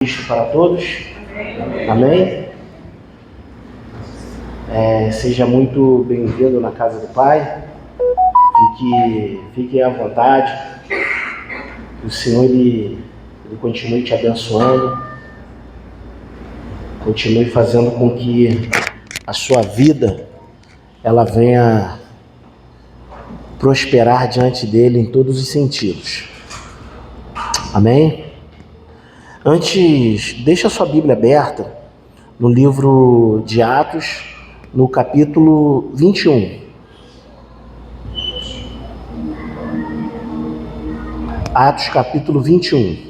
Cristo para todos. Amém? Seja muito bem-vindo na casa do Pai. Fique à vontade. Que o Senhor ele continue te abençoando. Continue fazendo com que a sua vida ela venha prosperar diante dele em todos os sentidos. Amém? Antes, deixa a sua Bíblia aberta no livro de Atos, no capítulo 21. Atos, capítulo 21.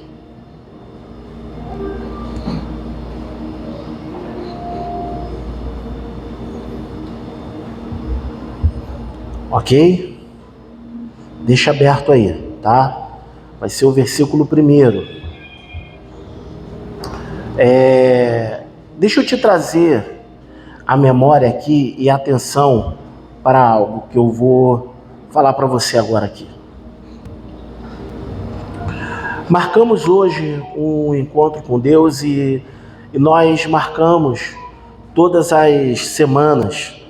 Ok? Deixa aberto aí, tá? Vai ser o versículo 1. Deixa eu te trazer a memória aqui e a atenção para algo que eu vou falar para você agora aqui. Marcamos hoje um encontro com Deus e nós marcamos todas as semanas.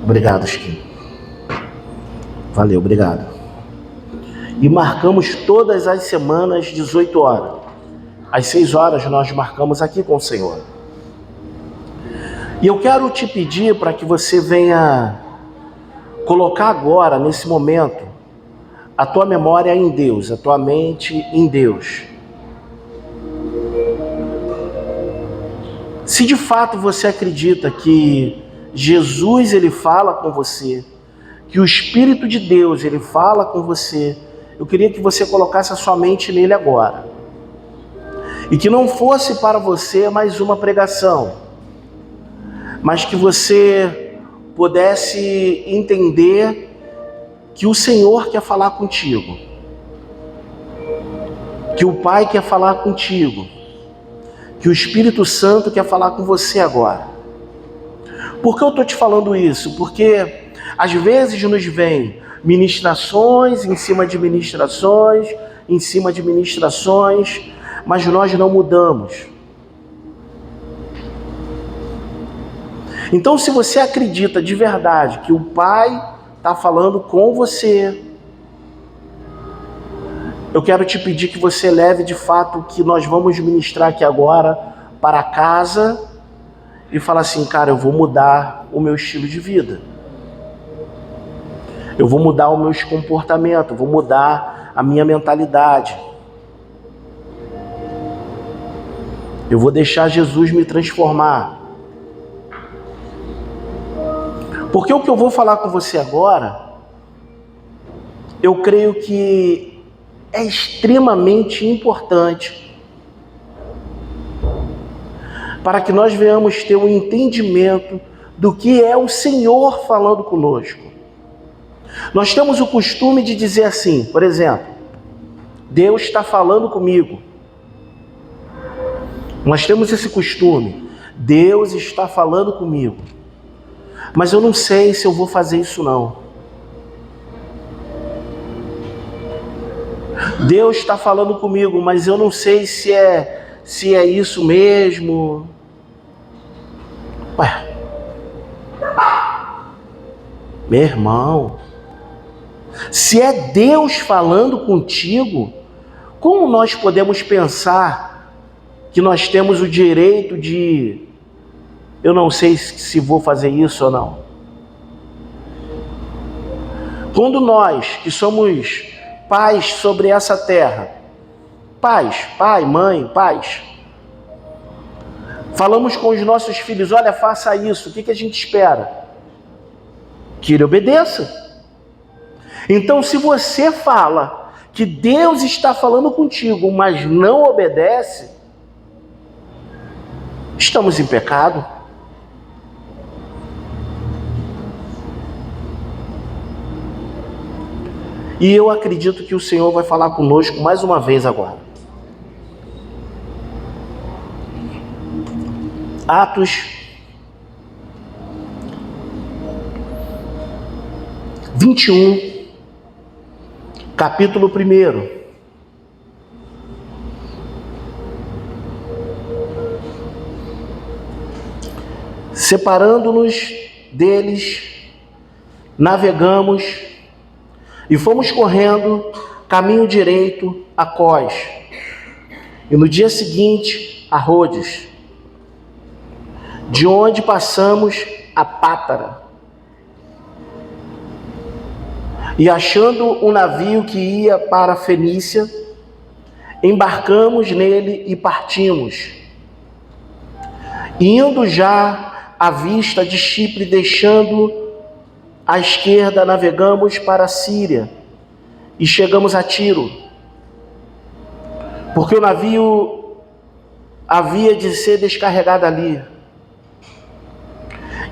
Obrigado, Chiquinho. Valeu, obrigado. E marcamos todas as semanas 18 horas. Às 6 horas nós marcamos aqui com o Senhor. E eu quero te pedir para que você venha colocar agora, nesse momento, a tua memória em Deus, a tua mente em Deus. Se de fato você acredita que Jesus ele fala com você, que o Espírito de Deus ele fala com você, eu queria que você colocasse a sua mente nele agora. E que não fosse para você mais uma pregação, mas que você pudesse entender que o Senhor quer falar contigo, que o Pai quer falar contigo, que o Espírito Santo quer falar com você agora. Por que eu estou te falando isso? Porque às vezes nos vem ministrações em cima de ministrações, em cima de ministrações, mas nós não mudamos. Então, se você acredita de verdade que o Pai está falando com você, eu quero te pedir que você leve de fato o que nós vamos ministrar aqui agora para casa e fala assim, cara, eu vou mudar o meu estilo de vida. Eu vou mudar o meu comportamento, vou mudar a minha mentalidade. Eu vou deixar Jesus me transformar. Porque o que eu vou falar com você agora, eu creio que é extremamente importante para que nós venhamos ter um entendimento do que é o Senhor falando conosco. Nós temos o costume de dizer assim, por exemplo, Deus está falando comigo. Nós temos esse costume, Deus está falando comigo, mas eu não sei se eu vou fazer isso não. Deus está falando comigo, mas eu não sei se é isso mesmo. Ué, meu irmão, se é Deus falando contigo, como nós podemos pensar que nós temos o direito de, eu não sei se vou fazer isso ou não? Quando nós, que somos pais sobre essa terra, pai, mãe, falamos com os nossos filhos, olha, faça isso, o que a gente espera? Que ele obedeça. Então, se você fala que Deus está falando contigo, mas não obedece, estamos em pecado. E eu acredito que o Senhor vai falar conosco mais uma vez agora. Atos 21, capítulo 1. Separando-nos deles, navegamos e fomos correndo caminho direito a Cós. E no dia seguinte a Rhodes, de onde passamos a Pátara. E achando um navio que ia para a Fenícia, embarcamos nele e partimos. Indo já à vista de Chipre, deixando à esquerda, navegamos para a Síria e chegamos a Tiro, porque o navio havia de ser descarregado ali.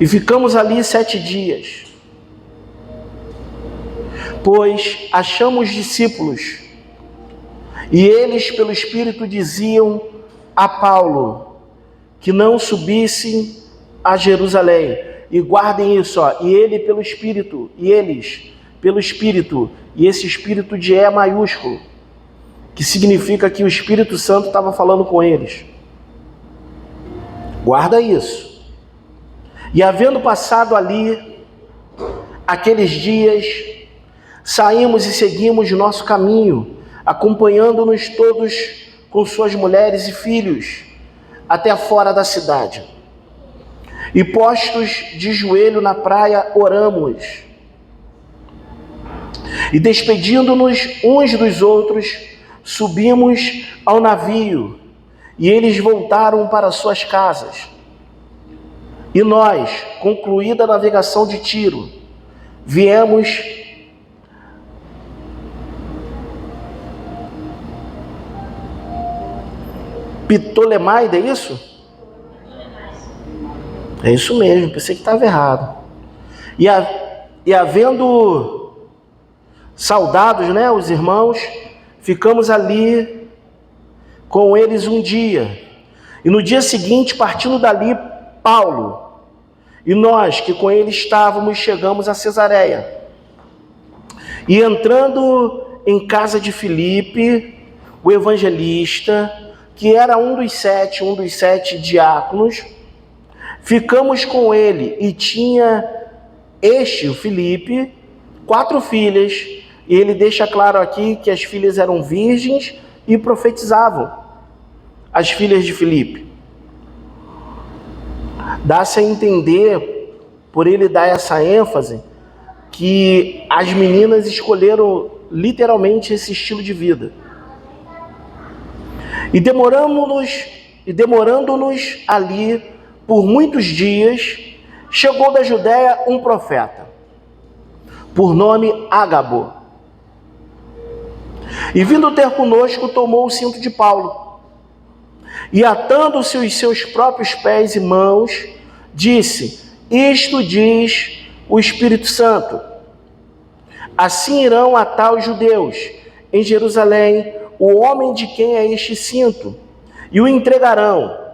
E ficamos ali 7 dias, pois achamos discípulos, e eles pelo Espírito diziam a Paulo que não subissem a Jerusalém. E guardem isso, e ele pelo Espírito, e eles pelo Espírito, e esse Espírito de E maiúsculo, que significa que o Espírito Santo estava falando com eles. Guarda isso. E havendo passado ali aqueles dias, saímos e seguimos nosso caminho, acompanhando-nos todos com suas mulheres e filhos, até fora da cidade. E postos de joelho na praia, oramos. E despedindo-nos uns dos outros, subimos ao navio, e eles voltaram para suas casas. E nós, concluída a navegação de Tiro, viemos Ptolemaida, é isso? É isso mesmo, pensei que estava errado. E havendo saudados, os irmãos, ficamos ali com eles um dia. E no dia seguinte, partindo dali, Paulo e nós, que com ele estávamos, chegamos a Cesareia. E entrando em casa de Filipe, o evangelista, que era um dos sete diáconos, ficamos com ele, e tinha o Filipe, 4 filhas, e ele deixa claro aqui que as filhas eram virgens e profetizavam, as filhas de Filipe. Dá-se a entender, por ele dar essa ênfase, que as meninas escolheram literalmente esse estilo de vida. E demorando-nos ali por muitos dias, chegou da Judéia um profeta, por nome Ágabo. E vindo ter conosco, tomou o cinto de Paulo, e atando-se os seus próprios pés e mãos, disse: isto diz o Espírito Santo, assim irão atar os judeus em Jerusalém o homem de quem é este cinto, e o entregarão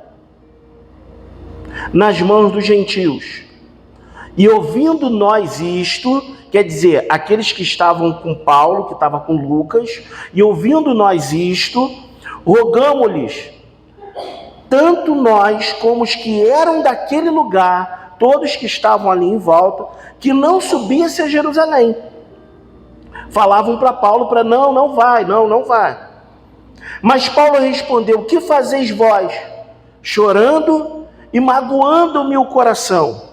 nas mãos dos gentios. E ouvindo nós isto, quer dizer, aqueles que estavam com Paulo, que estava com Lucas, e ouvindo nós isto, rogamo-lhes, tanto nós como os que eram daquele lugar, todos que estavam ali em volta, que não subisse a Jerusalém. Falavam para Paulo, não vai. Mas Paulo respondeu: que fazeis vós, chorando e magoando-me o coração?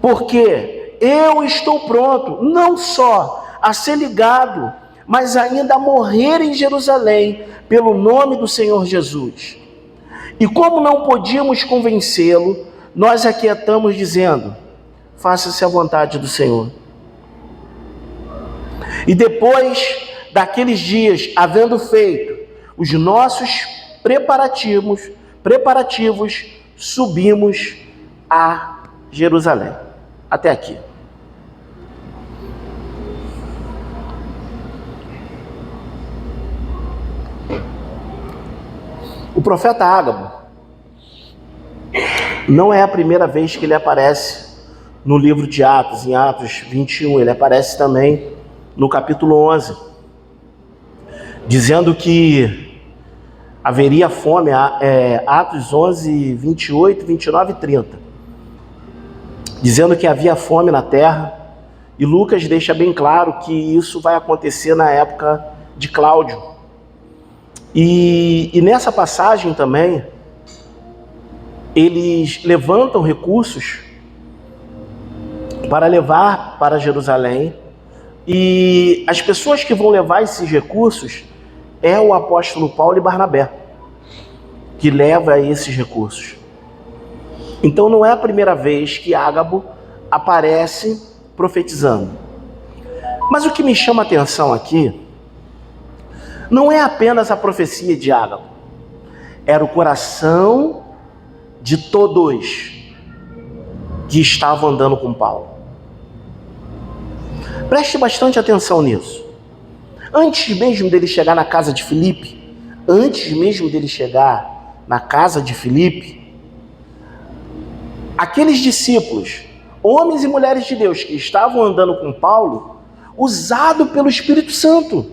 Porque eu estou pronto, não só a ser ligado, mas ainda a morrer em Jerusalém, pelo nome do Senhor Jesus. E como não podíamos convencê-lo, nós aquietamos dizendo: faça-se a vontade do Senhor. E depois daqueles dias, havendo feito os nossos preparativos, subimos a Jerusalém. Até aqui. O profeta Ágabo não é a primeira vez que ele aparece no livro de Atos, em Atos 21. Ele aparece também no capítulo 11, dizendo que haveria fome, Atos 11, 28, 29 e 30. dizendo que havia fome na terra, e Lucas deixa bem claro que isso vai acontecer na época de Cláudio. E nessa passagem também, eles levantam recursos para levar para Jerusalém, e as pessoas que vão levar esses recursos é o apóstolo Paulo e Barnabé, que leva esses recursos. Então não é a primeira vez que Ágabo aparece profetizando. Mas o que me chama a atenção aqui não é apenas a profecia de Ágabo, era o coração de todos que estavam andando com Paulo. Preste bastante atenção nisso. Antes mesmo dele chegar na casa de Filipe, aqueles discípulos, homens e mulheres de Deus que estavam andando com Paulo, usados pelo Espírito Santo,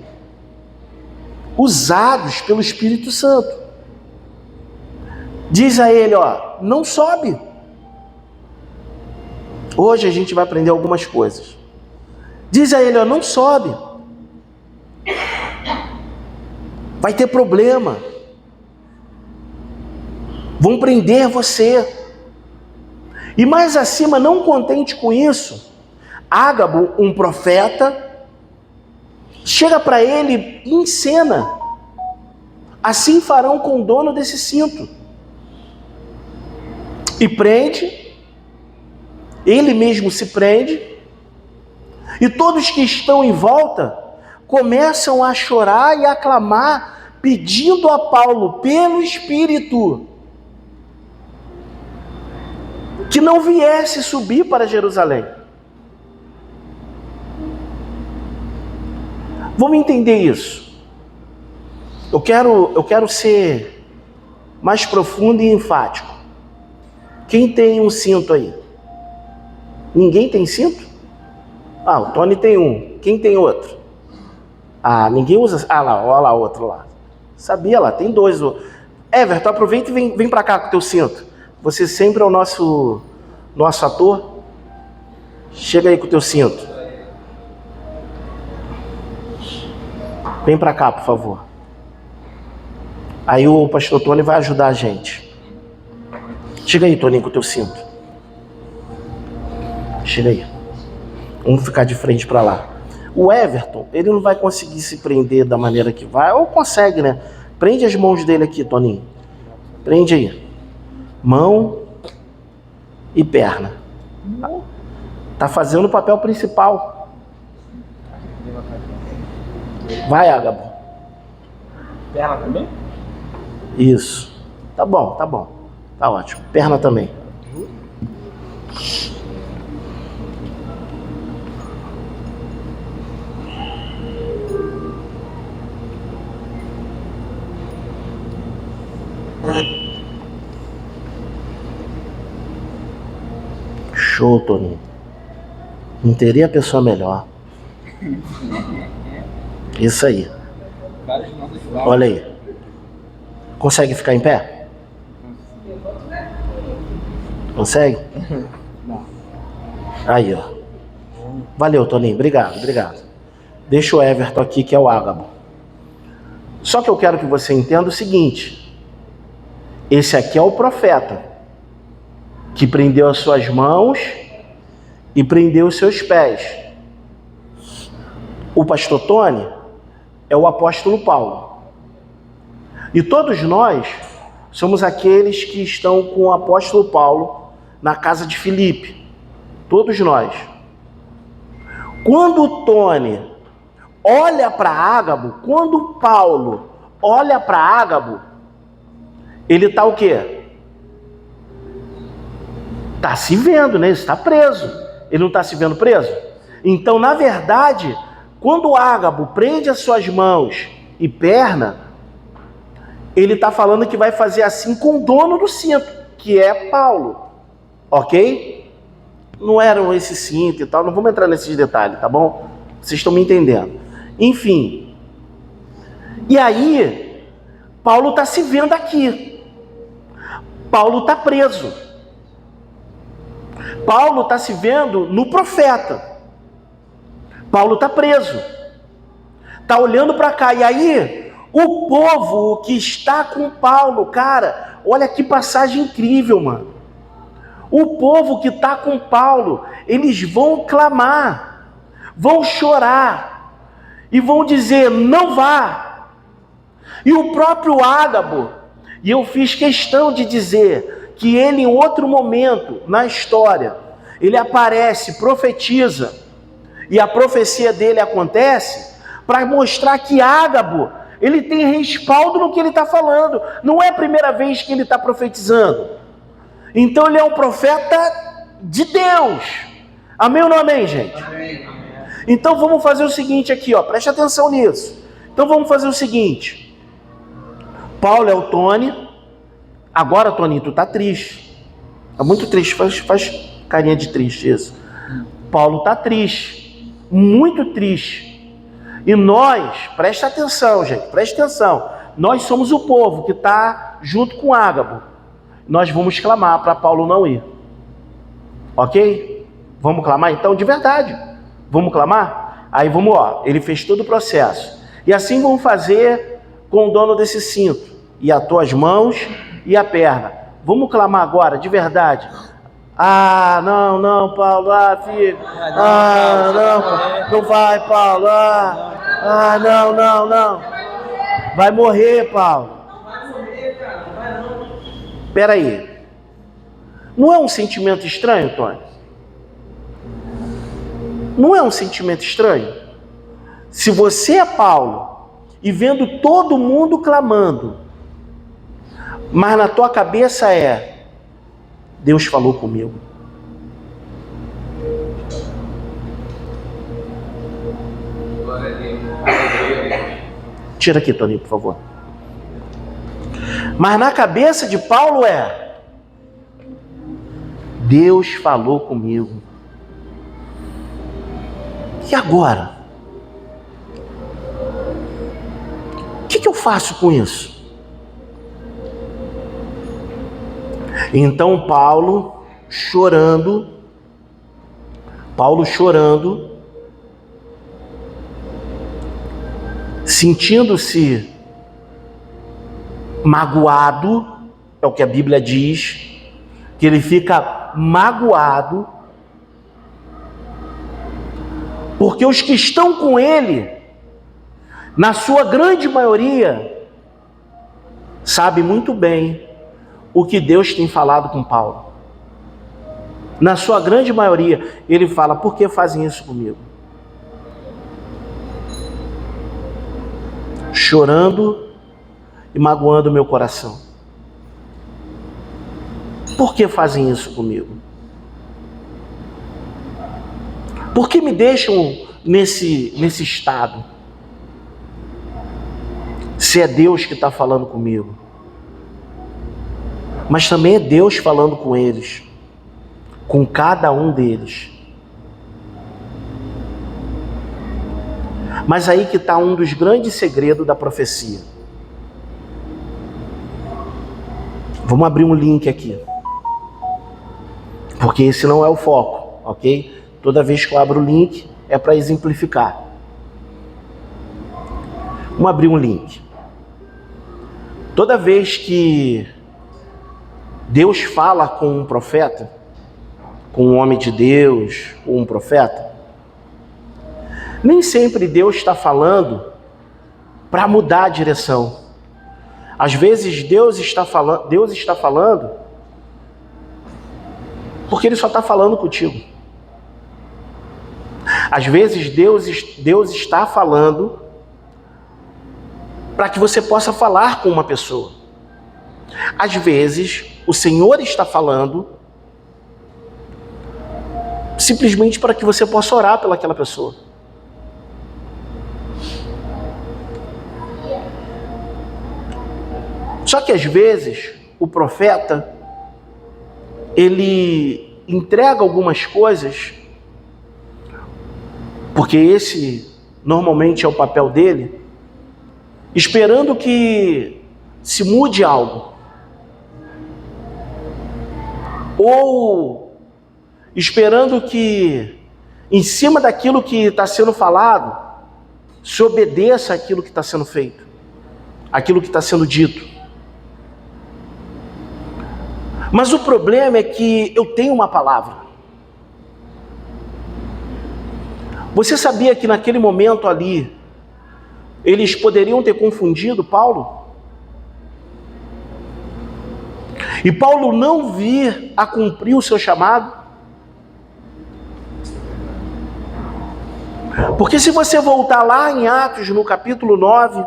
diz a ele, não sobe. Hoje a gente vai aprender algumas coisas. Diz a ele, não sobe. Vai ter problema. Vão prender você. E mais acima, não contente com isso, Ágabo, um profeta, chega para ele e encena: assim farão com o dono desse cinto. E prende, ele mesmo se prende, e todos que estão em volta começam a chorar e a clamar, pedindo a Paulo, pelo Espírito, que não viesse subir para Jerusalém. Vamos entender isso. Eu quero ser mais profundo e enfático. Quem tem um cinto aí? Ninguém tem cinto? O Tony tem um. Quem tem outro? Ninguém usa. Olha lá outro lá. Sabia lá, tem dois. Everton, aproveita e vem para cá com o teu cinto. Você sempre é o nosso ator. Chega aí com o teu cinto. Vem para cá, por favor. Aí o pastor Tony vai ajudar a gente. Chega aí, Toninho, com o teu cinto. Chega aí. Vamos ficar de frente para lá. O Everton, ele não vai conseguir se prender da maneira que vai. Ou consegue, né? Prende as mãos dele aqui, Toninho. Prende aí. Mão e perna. Tá fazendo o papel principal. Vai, Ágabo. Perna também? Isso. Tá bom. Tá ótimo. Perna também. Show, Toninho. Não teria pessoa melhor. Isso aí. Olha aí. Consegue ficar em pé? Consegue? Aí, ó. Valeu, Toninho. Obrigado. Deixa o Everton aqui, que é o Ágabo. Só que eu quero que você entenda o seguinte. Esse aqui é o profeta que prendeu as suas mãos e prendeu os seus pés. O pastor Tony é o apóstolo Paulo. E todos nós somos aqueles que estão com o apóstolo Paulo na casa de Filipe. Todos nós. Quando o Tony olha para Ágabo, quando o Paulo olha para Ágabo, ele está o quê? Está se vendo, né? Ele está preso. Ele não está se vendo preso? Então, na verdade, quando o Ágabo prende as suas mãos e perna, ele está falando que vai fazer assim com o dono do cinto, que é Paulo. Ok? Não era esse cinto e tal, não vamos entrar nesses detalhes, tá bom? Vocês estão me entendendo. Enfim. E aí, Paulo está se vendo aqui. Paulo está preso. Paulo está se vendo no profeta. Paulo está preso. Está olhando para cá. E aí, o povo que está com Paulo, cara, olha que passagem incrível, mano. O povo que está com Paulo, eles vão clamar, vão chorar e vão dizer, não vá. E o próprio Ágabo, e eu fiz questão de dizer que ele em outro momento na história, ele aparece, profetiza, e a profecia dele acontece para mostrar que Ágabo, ele tem respaldo no que ele está falando. Não é a primeira vez que ele está profetizando. Então ele é um profeta de Deus. Amém ou não amém, gente? Amém. Então vamos fazer o seguinte aqui, ó, preste atenção nisso. Então vamos fazer o seguinte. Paulo é o Tony. Agora, Tony, tu tá triste. Tá muito triste, faz carinha de triste isso. Paulo tá triste, muito triste. E nós, presta atenção, gente, presta atenção. Nós somos o povo que está junto com Ágabo. Nós vamos clamar para Paulo não ir. Ok? Vamos clamar então de verdade. Vamos clamar? Aí vamos, ó. Ele fez todo o processo. E assim vamos fazer com o dono desse cinto. E as tuas mãos e a perna. Vamos clamar agora, de verdade. Ah, não, Paulo. Ah, filho. Ah, não vai, Paulo. Ah, não. Vai morrer, Paulo. Espera aí, não é um sentimento estranho, Tony? Não é um sentimento estranho? Se você é Paulo e vendo todo mundo clamando, mas na tua cabeça é, Deus falou comigo. Tira aqui, Tony, por favor. Mas na cabeça de Paulo é, Deus falou comigo. E agora? O que eu faço com isso? Então Paulo chorando, sentindo-se magoado, é o que a Bíblia diz, que ele fica magoado, porque os que estão com ele, na sua grande maioria, sabem muito bem o que Deus tem falado com Paulo. Na sua grande maioria, ele fala, por que fazem isso comigo? Chorando e magoando meu coração. Por que fazem isso comigo? Por que me deixam nesse estado? Se é Deus que está falando comigo. Mas também é Deus falando com eles. Com cada um deles. Mas aí que está um dos grandes segredos da profecia. Vamos abrir um link aqui. Porque esse não é o foco, ok? Toda vez que eu abro o link é para exemplificar. Vamos abrir um link. Toda vez que Deus fala com um profeta, com um homem de Deus, com um profeta, nem sempre Deus está falando para mudar a direção. Às vezes Deus está falando porque Ele só está falando contigo. Às vezes Deus está falando para que você possa falar com uma pessoa. Às vezes o Senhor está falando simplesmente para que você possa orar pelaquela pessoa. Só que às vezes o profeta, ele entrega algumas coisas, porque esse normalmente é o papel dele, esperando que se mude algo. Ou esperando que, em cima daquilo que está sendo falado, se obedeça àquilo que está sendo feito, aquilo que está sendo dito. Mas o problema é que eu tenho uma palavra. Você sabia que naquele momento ali, eles poderiam ter confundido Paulo? E Paulo não vir a cumprir o seu chamado? Porque se você voltar lá em Atos, no capítulo 9,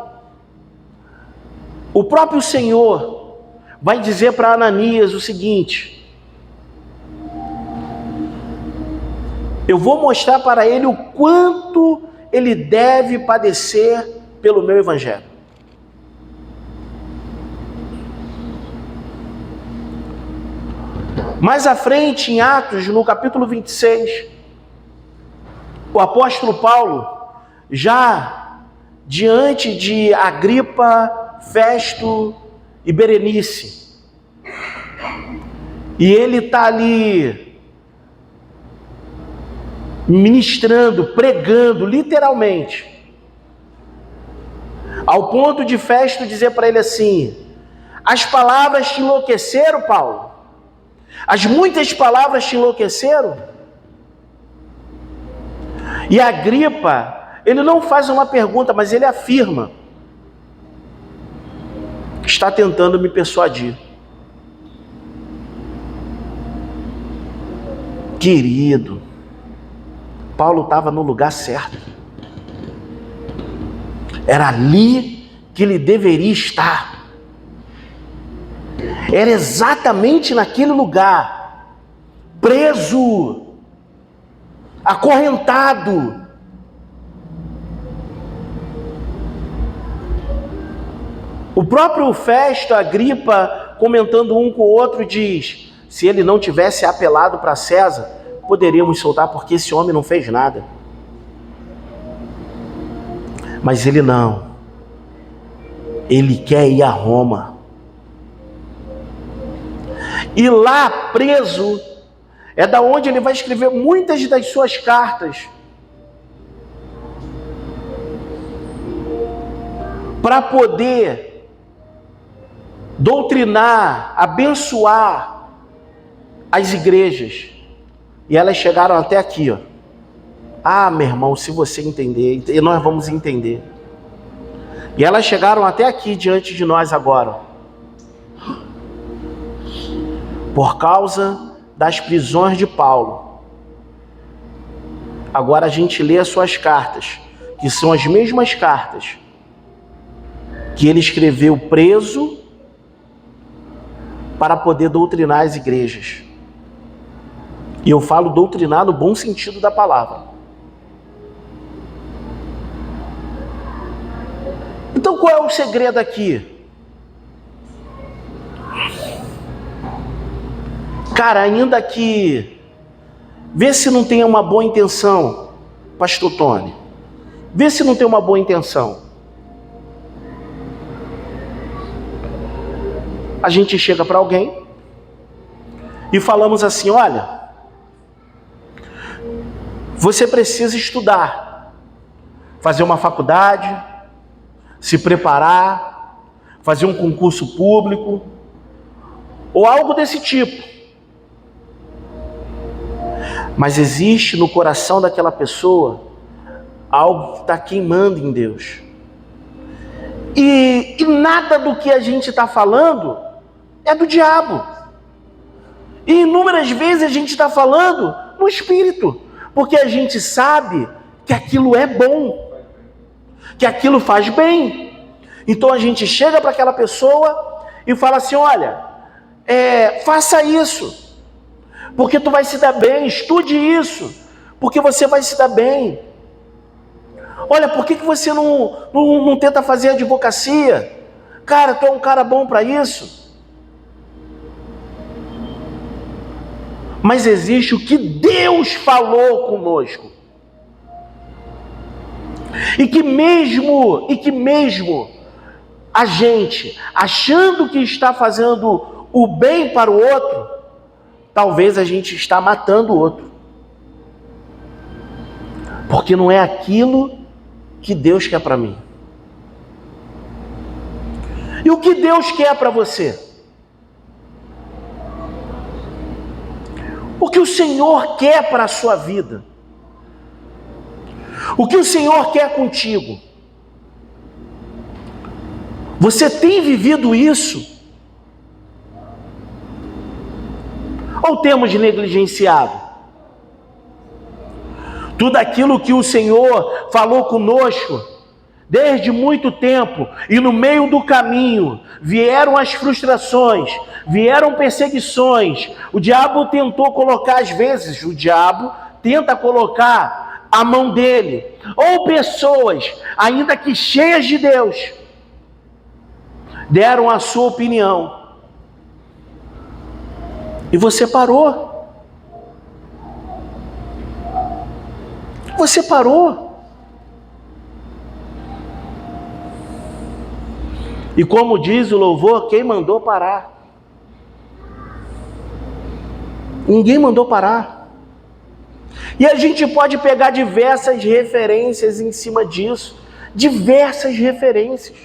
o próprio Senhor vai dizer para Ananias o seguinte: eu vou mostrar para ele o quanto ele deve padecer pelo meu evangelho. Mais à frente, em Atos, no capítulo 26, o apóstolo Paulo, já diante de Agripa, Festo e Berenice, e ele está ali ministrando, pregando, literalmente, ao ponto de Festo dizer para ele assim: as palavras te enlouqueceram, Paulo? As muitas palavras te enlouqueceram? E Agripa, ele não faz uma pergunta, mas ele afirma: está tentando me persuadir. Querido, Paulo estava no lugar certo. Era ali que ele deveria estar. Era exatamente naquele lugar, preso, acorrentado. O próprio Festo, Agripa, comentando um com o outro, diz: se ele não tivesse apelado para César, poderíamos soltar, porque esse homem não fez nada. Mas ele não. Ele quer ir a Roma. E lá, preso, é da onde ele vai escrever muitas das suas cartas, para poder doutrinar, abençoar as igrejas. E elas chegaram até aqui, ó. Ah, meu irmão, se você entender, e nós vamos entender. E elas chegaram até aqui diante de nós agora, por causa das prisões de Paulo. Agora a gente lê as suas cartas, que são as mesmas cartas que ele escreveu preso para poder doutrinar as igrejas. E eu falo doutrinar no bom sentido da palavra. Então qual é o segredo aqui? Cara, ainda que... Vê se não tem uma boa intenção, pastor Tony. Vê se não tem uma boa intenção. A gente chega para alguém e falamos assim: olha, você precisa estudar, fazer uma faculdade, se preparar, fazer um concurso público, ou algo desse tipo. Mas existe no coração daquela pessoa algo que está queimando em Deus. E nada do que a gente está falando é do diabo. E inúmeras vezes a gente está falando no Espírito, porque a gente sabe que aquilo é bom, que aquilo faz bem. Então a gente chega para aquela pessoa e fala assim: olha, faça isso, porque tu vai se dar bem. Estude isso, porque você vai se dar bem. Olha, por que você não tenta fazer advocacia? Cara, tu é um cara bom para isso. Mas existe o que Deus falou conosco. E que mesmo a gente, achando que está fazendo o bem para o outro, talvez a gente está matando o outro. Porque não é aquilo que Deus quer para mim. E o que Deus quer para você? O que o Senhor quer para a sua vida? O que o Senhor quer contigo? Você tem vivido isso? Ou temos negligenciado? Tudo aquilo que o Senhor falou conosco desde muito tempo, e no meio do caminho vieram as frustrações, vieram perseguições. O diabo tentou colocar, às vezes, o diabo tenta colocar a mão dele, ou pessoas, ainda que cheias de Deus, deram a sua opinião, e você parou. Você parou. E como diz o louvor, quem mandou parar? Ninguém mandou parar. E a gente pode pegar diversas referências em cima disso. Diversas referências.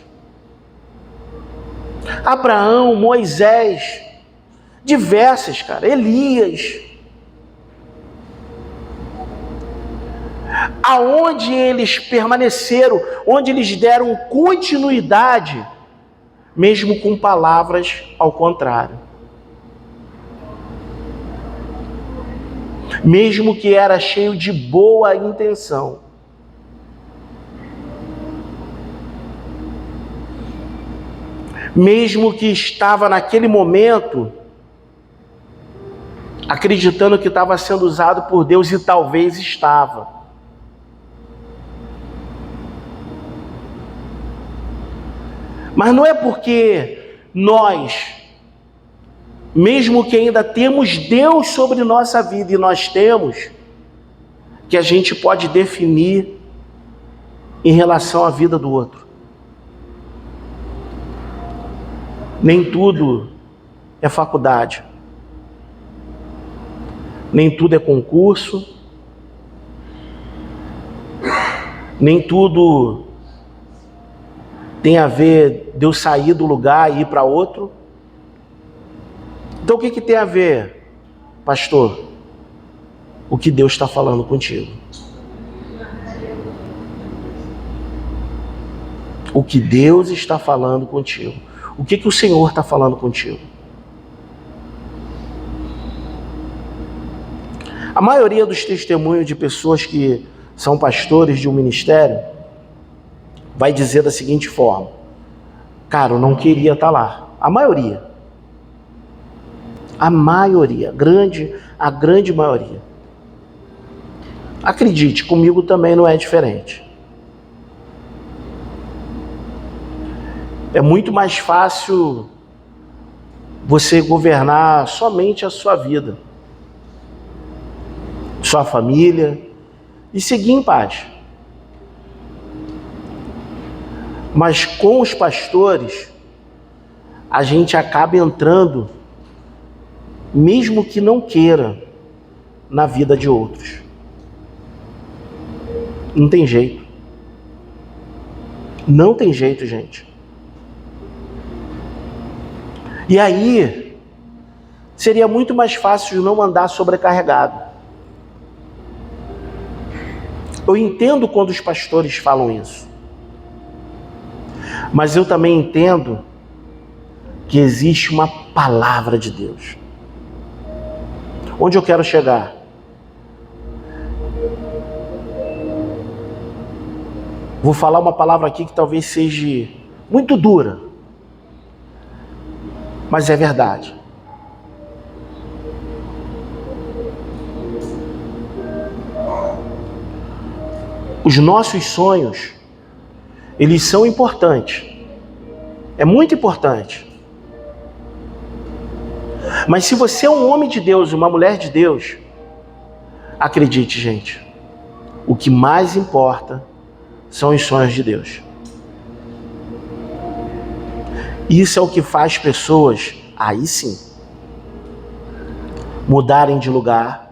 Abraão, Moisés, diversas, cara. Elias. Aonde eles permaneceram, onde eles deram continuidade, mesmo com palavras ao contrário. Mesmo que era cheio de boa intenção. Mesmo que estava naquele momento acreditando que estava sendo usado por Deus, e talvez estava. Mas não é porque nós, mesmo que ainda temos Deus sobre nossa vida, e nós temos, que a gente pode definir em relação à vida do outro. Nem tudo é faculdade. Nem tudo é concurso. Nem tudo tem a ver de eu sair do lugar e ir para outro. Então o que tem a ver, pastor? O que Deus está falando contigo. O que Deus está falando contigo. O que o Senhor está falando contigo. A maioria dos testemunhos de pessoas que são pastores de um ministério vai dizer da seguinte forma: cara, eu não queria estar lá. A maioria, a grande maioria. Acredite, comigo também não é diferente. É muito mais fácil você governar somente a sua vida, sua família, e seguir em paz. Mas com os pastores, a gente acaba entrando, mesmo que não queira, na vida de outros. Não tem jeito. Não tem jeito, gente. E aí, seria muito mais fácil não andar sobrecarregado. Eu entendo quando os pastores falam isso. Mas eu também entendo que existe uma palavra de Deus. Onde eu quero chegar? Vou falar uma palavra aqui que talvez seja muito dura, mas é verdade. Os nossos sonhos, eles são importantes. É muito importante. Mas se você é um homem de Deus, uma mulher de Deus, acredite, gente, o que mais importa são os sonhos de Deus. Isso é o que faz pessoas, aí sim, mudarem de lugar,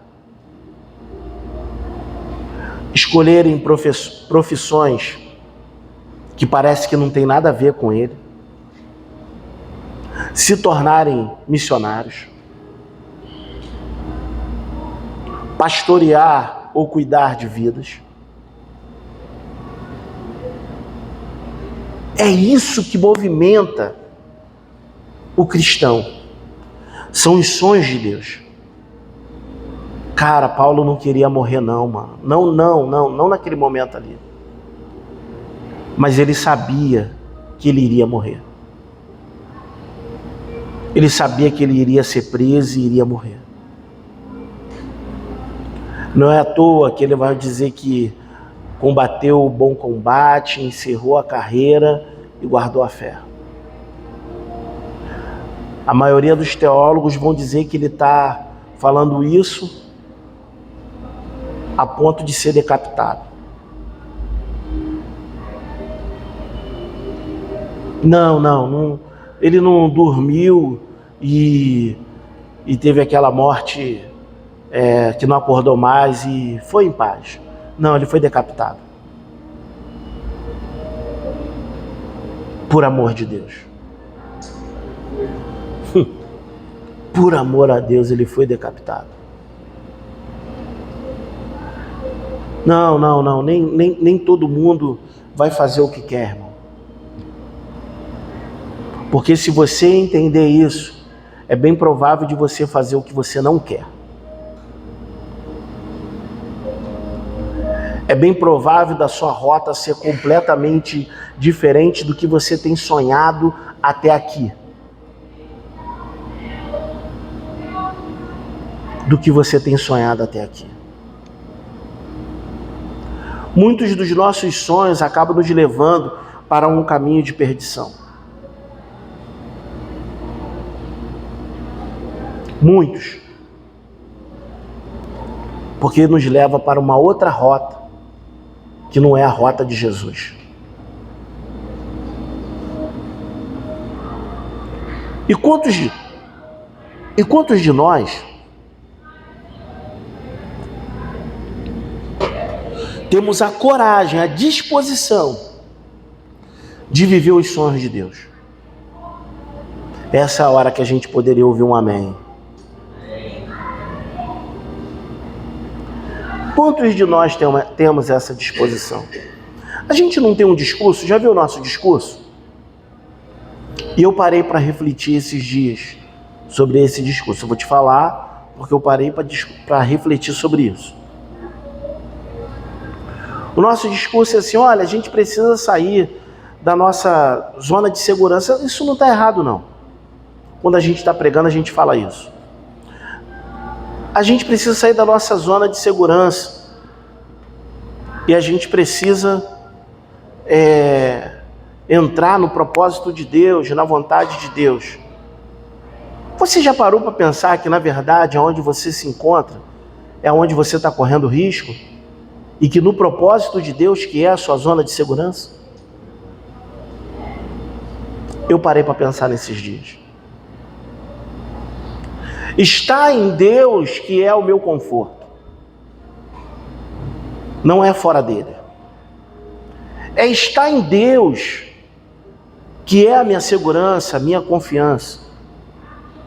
escolherem profissões que parece que não tem nada a ver com ele, se tornarem missionários, pastorear ou cuidar de vidas. É isso que movimenta o cristão. São os sonhos de Deus. Cara, Paulo não queria morrer não, mano. Não naquele momento ali. Mas ele sabia que ele iria morrer. Ele sabia que ele iria ser preso e iria morrer. Não é à toa que ele vai dizer que combateu o bom combate, encerrou a carreira e guardou a fé. A maioria dos teólogos vão dizer que ele está falando isso a ponto de ser decapitado. Não, ele não dormiu e teve aquela morte que não acordou mais e foi em paz. Não, ele foi decapitado. Por amor de Deus. Por amor a Deus, ele foi decapitado. Não, nem todo mundo vai fazer o que quer, irmão. Porque se você entender isso, é bem provável de você fazer o que você não quer. É bem provável da sua rota ser completamente diferente do que você tem sonhado até aqui. Do que você tem sonhado até aqui. Muitos dos nossos sonhos acabam nos levando para um caminho de perdição. Muitos. Porque nos leva para uma outra rota, que não é a rota de Jesus. E quantos de nós temos a coragem, a disposição de viver os sonhos de Deus? Essa é a hora que a gente poderia ouvir um amém. Quantos de nós temos essa disposição? A gente não tem um discurso, já viu o nosso discurso? E eu parei para refletir esses dias sobre esse discurso. Eu vou te falar porque eu parei para refletir sobre isso. O nosso discurso é assim: olha, a gente precisa sair da nossa zona de segurança. Isso não está errado, não. Quando a gente está pregando, a gente fala isso. A gente precisa sair da nossa zona de segurança. E a gente precisa entrar no propósito de Deus, na vontade de Deus. Você já parou para pensar que, na verdade, onde você se encontra é onde você está correndo risco? E que no propósito de Deus, que é a sua zona de segurança? Eu parei para pensar nesses dias. Está em Deus que é o meu conforto. Não é fora dele. É estar em Deus que é a minha segurança, a minha confiança.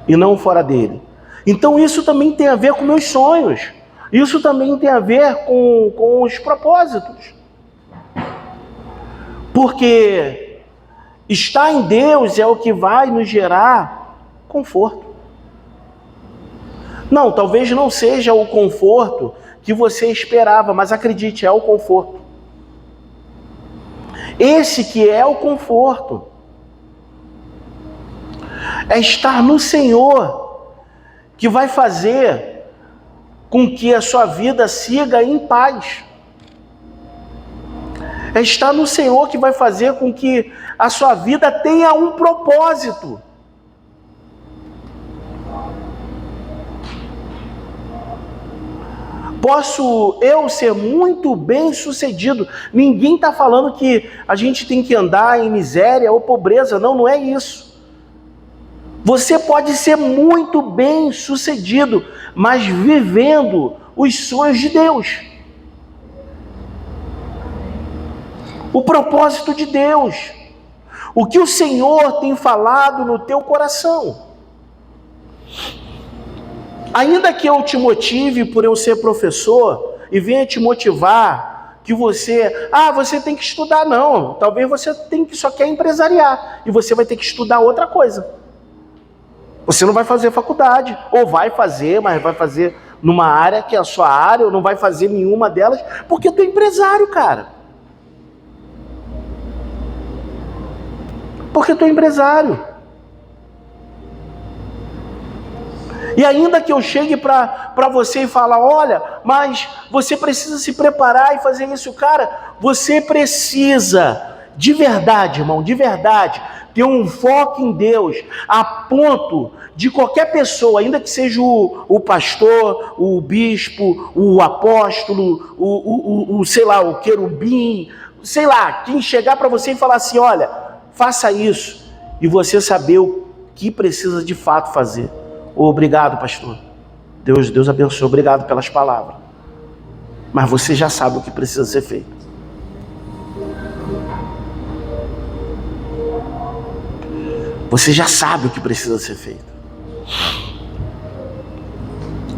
E não fora dele. Então isso também tem a ver com meus sonhos. Isso também tem a ver com os propósitos. Porque estar em Deus é o que vai nos gerar conforto. Não, talvez não seja o conforto que você esperava, mas acredite, é o conforto. Esse que é o conforto. É estar no Senhor que vai fazer com que a sua vida siga em paz. É estar no Senhor que vai fazer com que a sua vida tenha um propósito. Posso eu ser muito bem sucedido. Ninguém está falando que a gente tem que andar em miséria ou pobreza. Não é isso. Você pode ser muito bem sucedido, mas vivendo os sonhos de Deus. O propósito de Deus. O que o Senhor tem falado no teu coração. Ainda que eu te motive por eu ser professor e venha te motivar que você tem que estudar, não. Talvez você só quer empresariar e você vai ter que estudar outra coisa. Você não vai fazer faculdade, ou vai fazer, mas vai fazer numa área que é a sua área, ou não vai fazer nenhuma delas, porque tu é empresário, cara. Porque tu é empresário. E ainda que eu chegue para você e falar, olha, mas você precisa se preparar e fazer isso, cara, você precisa, de verdade, irmão, de verdade, ter um foco em Deus, a ponto de qualquer pessoa, ainda que seja o pastor, o bispo, o apóstolo, sei lá, o querubim, sei lá, quem chegar para você e falar assim, olha, faça isso, e você saber o que precisa de fato fazer. Obrigado, pastor. Deus abençoe, obrigado pelas palavras. Mas você já sabe o que precisa ser feito. Você já sabe o que precisa ser feito.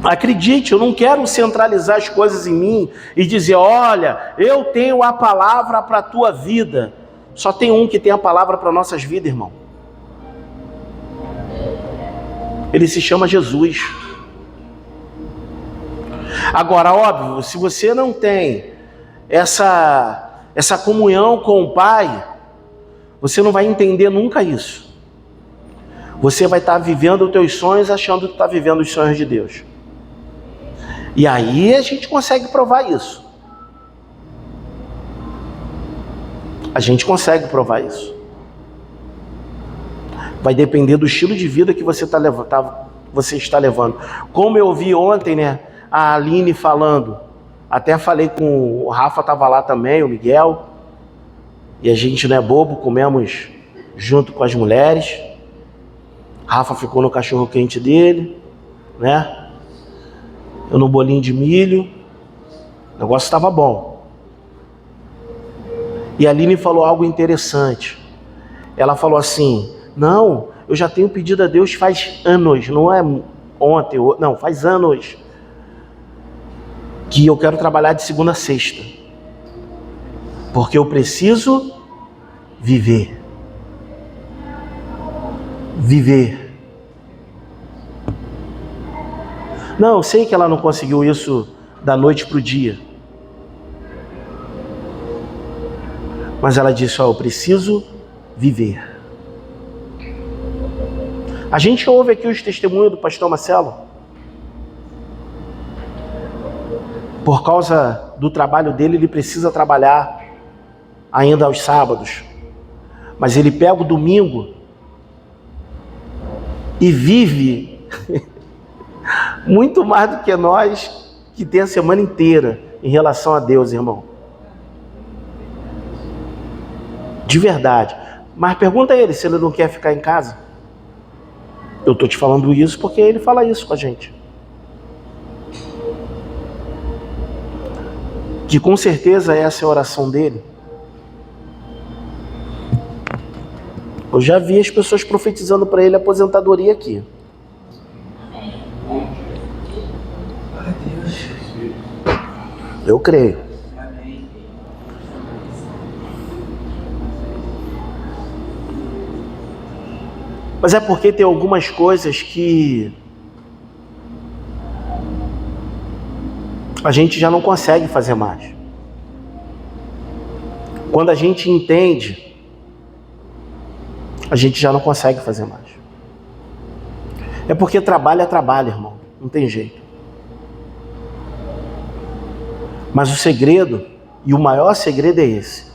Acredite, eu não quero centralizar as coisas em mim e dizer, olha, eu tenho a palavra para a tua vida. Só tem um que tem a palavra para nossas vidas, irmão. Ele se chama Jesus. Agora, óbvio, se você não tem essa comunhão com o Pai, você não vai entender nunca isso. Você vai estar vivendo os teus sonhos achando que está vivendo os sonhos de Deus. E aí a gente consegue provar isso. A gente consegue provar isso. Vai depender do estilo de vida que você está levando. Como eu vi ontem, né, a Aline falando, até falei com o Rafa, estava lá também, o Miguel, e a gente não é bobo, comemos junto com as mulheres. Rafa ficou no cachorro quente dele, né? Eu no bolinho de milho. O negócio estava bom. E a Aline falou algo interessante. Ela falou assim, não, eu já tenho pedido a Deus faz anos, não é ontem, não, faz anos, que eu quero trabalhar de segunda a sexta. Porque eu preciso viver. Viver. Não, eu sei que ela não conseguiu isso da noite para o dia. Mas ela disse, eu preciso viver. A gente ouve aqui os testemunhos do pastor Marcelo. Por causa do trabalho dele, ele precisa trabalhar ainda aos sábados. Mas ele pega o domingo e vive muito mais do que nós que tem a semana inteira em relação a Deus, irmão. De verdade. Mas pergunta a ele se ele não quer ficar em casa. Eu estou te falando isso porque ele fala isso com a gente. Que com certeza essa é a oração dele. Eu já vi as pessoas profetizando para ele aposentadoria aqui. Eu creio. Mas é porque tem algumas coisas que a gente já não consegue fazer mais. Quando a gente entende, a gente já não consegue fazer mais. É porque trabalho é trabalho, irmão. Não tem jeito. Mas o segredo, e o maior segredo é esse.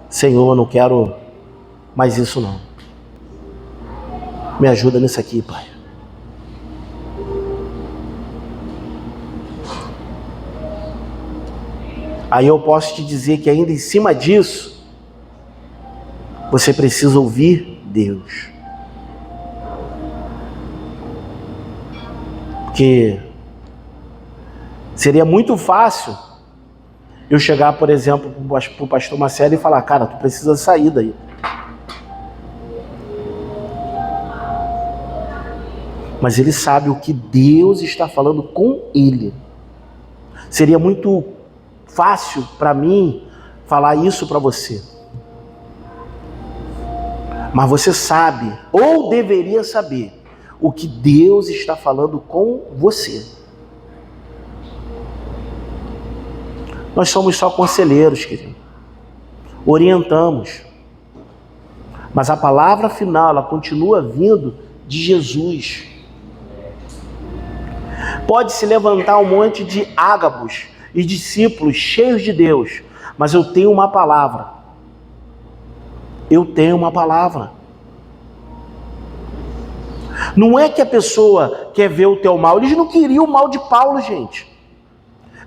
Senhor, eu não quero mais isso não. Me ajuda nisso aqui, Pai. Aí eu posso te dizer que ainda em cima disso, você precisa ouvir Deus. Porque seria muito fácil eu chegar, por exemplo, para o pastor Marcelo e falar: cara, tu precisa sair daí. Mas ele sabe o que Deus está falando com ele. Seria muito fácil para mim falar isso para você. Mas você sabe, ou deveria saber, o que Deus está falando com você. Nós somos só conselheiros, querido. Orientamos. Mas a palavra final, ela continua vindo de Jesus. Pode se levantar um monte de ágabos e discípulos cheios de Deus, mas eu tenho uma palavra. Eu tenho uma palavra. Não é que a pessoa quer ver o teu mal. Eles não queriam o mal de Paulo, gente.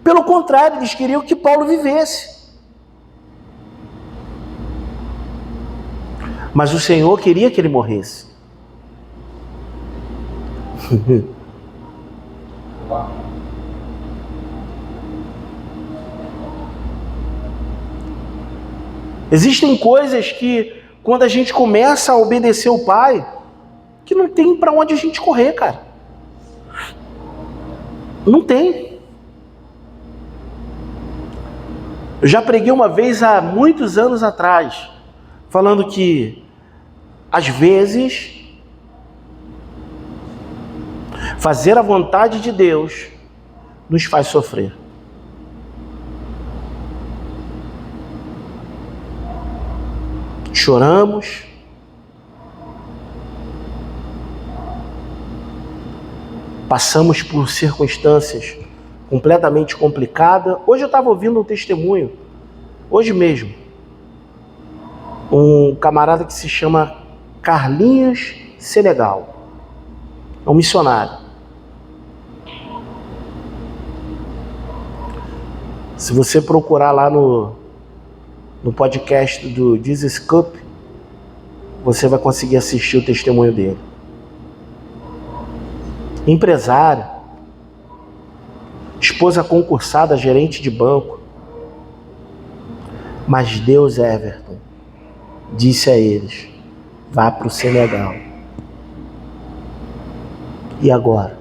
Pelo contrário, eles queriam que Paulo vivesse. Mas o Senhor queria que ele morresse. Existem coisas que, quando a gente começa a obedecer o Pai, que não tem para onde a gente correr, cara. Não tem. Eu já preguei uma vez há muitos anos atrás, falando que, às vezes, fazer a vontade de Deus nos faz sofrer. Choramos, passamos por circunstâncias completamente complicadas. Hoje eu estava ouvindo um testemunho, hoje mesmo, um camarada que se chama Carlinhos Senegal, é um missionário. Se você procurar lá no podcast do Jesus Cup, você vai conseguir assistir o testemunho dele. Empresário, esposa concursada, gerente de banco. Mas Deus, Everton, disse a eles: vá para o Senegal. E agora?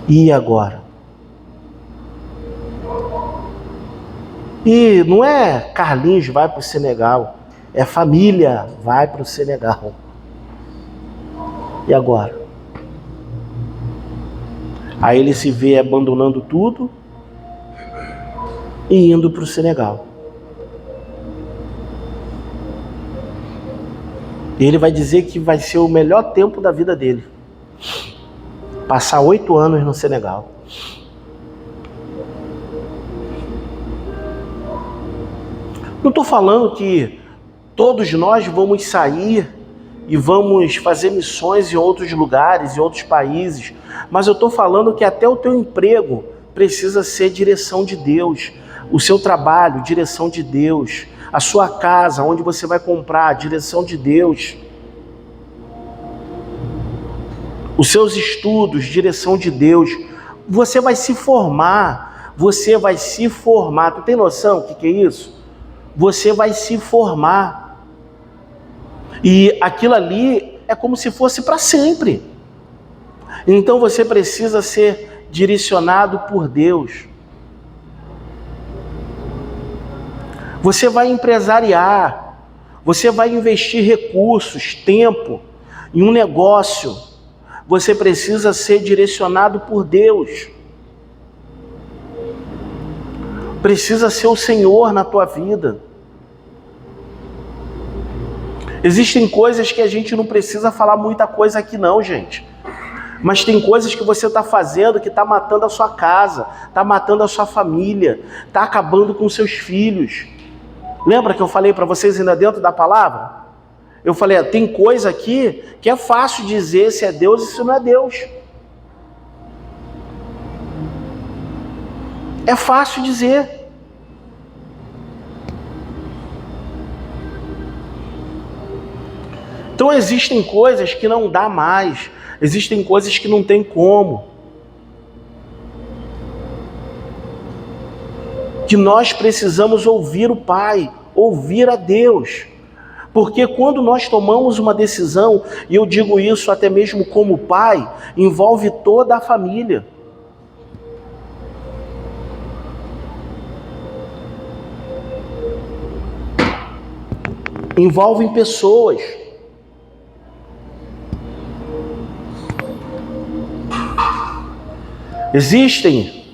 E agora? E não é Carlinhos vai para o Senegal, é família vai para o Senegal. E agora? Aí ele se vê abandonando tudo e indo para o Senegal. Ele vai dizer que vai ser o melhor tempo da vida dele. Passar 8 anos no Senegal. Não estou falando que todos nós vamos sair e vamos fazer missões em outros lugares, em outros países, mas eu estou falando que até o teu emprego precisa ser direção de Deus, o seu trabalho, direção de Deus, a sua casa, onde você vai comprar, direção de Deus, os seus estudos, direção de Deus. Você vai se formar, tu tem noção do que é isso? Você vai se formar. E aquilo ali é como se fosse para sempre. Então você precisa ser direcionado por Deus. Você vai empresariar, você vai investir recursos, tempo em um negócio. Você precisa ser direcionado por Deus. Precisa ser o Senhor na tua vida. Existem coisas que a gente não precisa falar muita coisa aqui não, gente. Mas tem coisas que você está fazendo que está matando a sua casa, está matando a sua família, está acabando com seus filhos. Lembra que eu falei para vocês ainda dentro da palavra? Eu falei, tem coisa aqui que é fácil dizer se é Deus e se não é Deus. É fácil dizer. Então existem coisas que não dá mais, existem coisas que não tem como. Que nós precisamos ouvir o Pai, ouvir a Deus. Porque quando nós tomamos uma decisão, e eu digo isso até mesmo como pai, envolve toda a família. Envolvem pessoas. Existem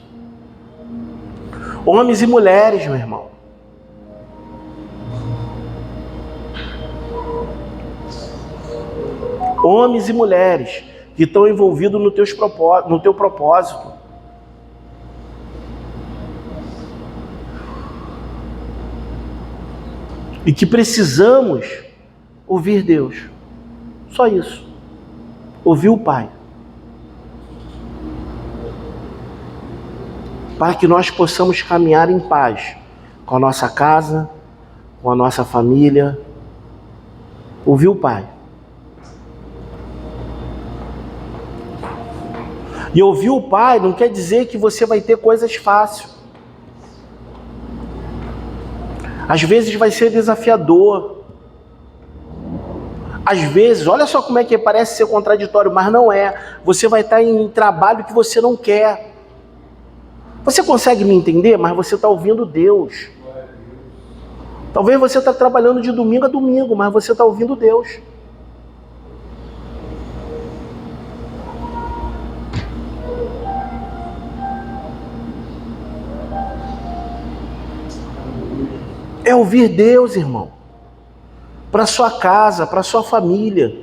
homens e mulheres, meu irmão. Homens e mulheres que estão envolvidos no teu propósito. E que precisamos ouvir Deus. Só isso. Ouvir o Pai. Para que nós possamos caminhar em paz com a nossa casa, com a nossa família. Ouvir o Pai. E ouvir o Pai não quer dizer que você vai ter coisas fáceis. Às vezes vai ser desafiador. Às vezes, olha só como é que parece ser contraditório, mas não é. Você vai estar em trabalho que você não quer. Você consegue me entender? Mas você está ouvindo Deus. Talvez você está trabalhando de domingo a domingo, mas você está ouvindo Deus. É ouvir Deus, irmão. Para sua casa, para sua família,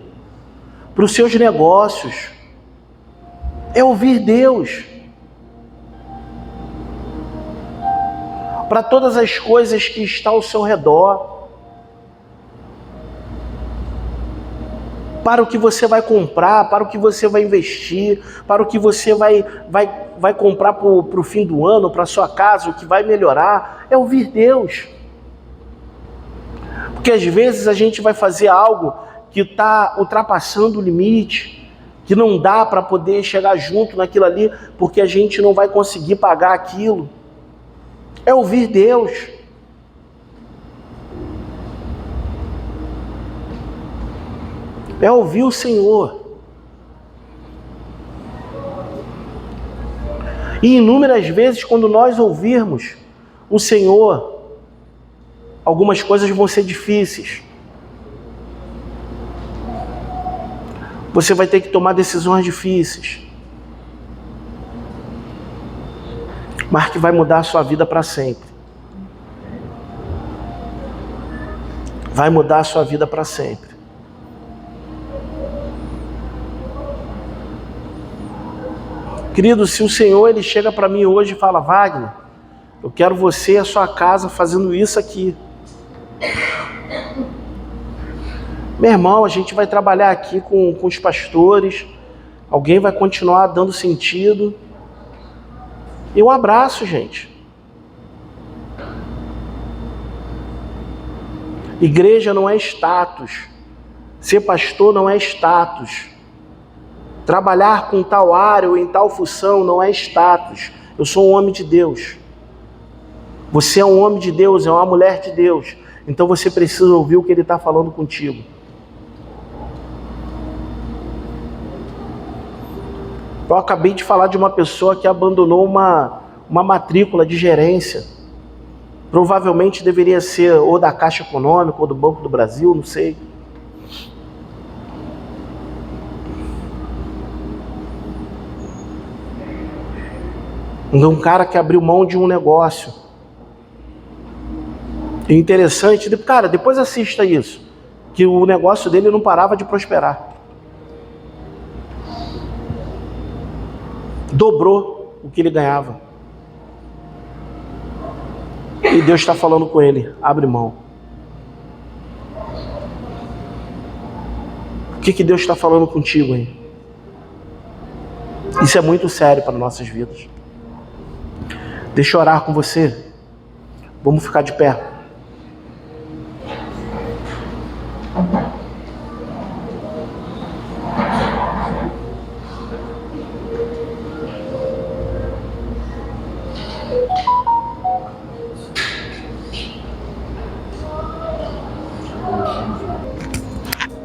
para os seus negócios. É ouvir Deus. Para todas as coisas que estão ao seu redor. Para o que você vai comprar, para o que você vai investir, para o que você vai comprar para o fim do ano, para a sua casa, o que vai melhorar. É ouvir Deus. Porque às vezes a gente vai fazer algo que está ultrapassando o limite, que não dá para poder chegar junto naquilo ali, porque a gente não vai conseguir pagar aquilo. É ouvir Deus. É ouvir o Senhor. E inúmeras vezes, quando nós ouvirmos o Senhor, algumas coisas vão ser difíceis. Você vai ter que tomar decisões difíceis. Mas que vai mudar a sua vida para sempre. Vai mudar a sua vida para sempre. Querido, se o Senhor ele chega para mim hoje e fala: Wagner, eu quero você e a sua casa fazendo isso aqui. Meu irmão, a gente vai trabalhar aqui com os pastores, alguém vai continuar dando sentido. Eu abraço, gente. Igreja não é status. Ser pastor não é status. Trabalhar com tal área ou em tal função não é status. Eu sou um homem de Deus. Você é um homem de Deus, é uma mulher de Deus. Então você precisa ouvir o que Ele está falando contigo. Eu acabei de falar de uma pessoa que abandonou uma matrícula de gerência. Provavelmente deveria ser ou da Caixa Econômica ou do Banco do Brasil, não sei. Um cara que abriu mão de um negócio. E interessante, cara, depois assista isso, que o negócio dele não parava de prosperar. Dobrou o que ele ganhava. E Deus está falando com ele: abre mão. O que Deus está falando contigo aí? Isso é muito sério para nossas vidas. Deixa eu orar com você. Vamos ficar de pé.